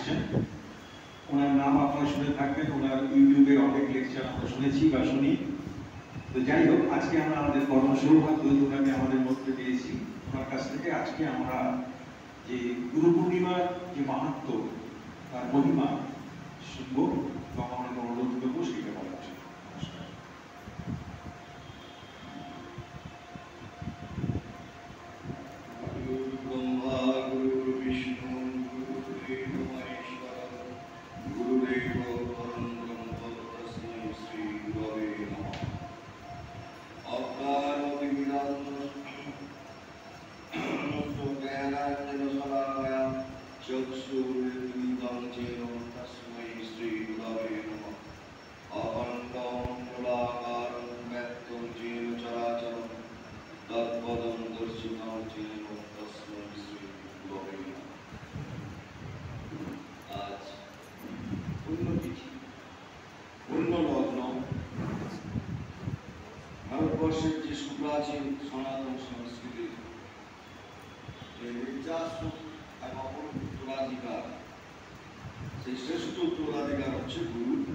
আসছেন। ওনার নাম আপনারা শুনে থাকবেন, ওনার ইউটিউবে অনেক লেকচার আমরা শুনেছি বা শুনি। তো যাই হোক, আজকে আমরা আমাদের কর্ম সৌভাগ্য ওনাকে আমাদের মধ্যে পেয়েছি। ওনার কাছ থেকে আজকে আমরা যে গুরু পূর্ণিমার যে মাহাত্ম, তার মহিমা শুনবো এবং আমাদের অনুরোধ করবো সেটা বলার জন্য। নমস্কার। ভারতবর্ষের যে সুপ্রাচীন সনাতন সংস্কৃতির এক অপর উত্তরাধিকার, সেই শ্রেষ্ঠ উত্তরাধিকার হচ্ছে গুরু।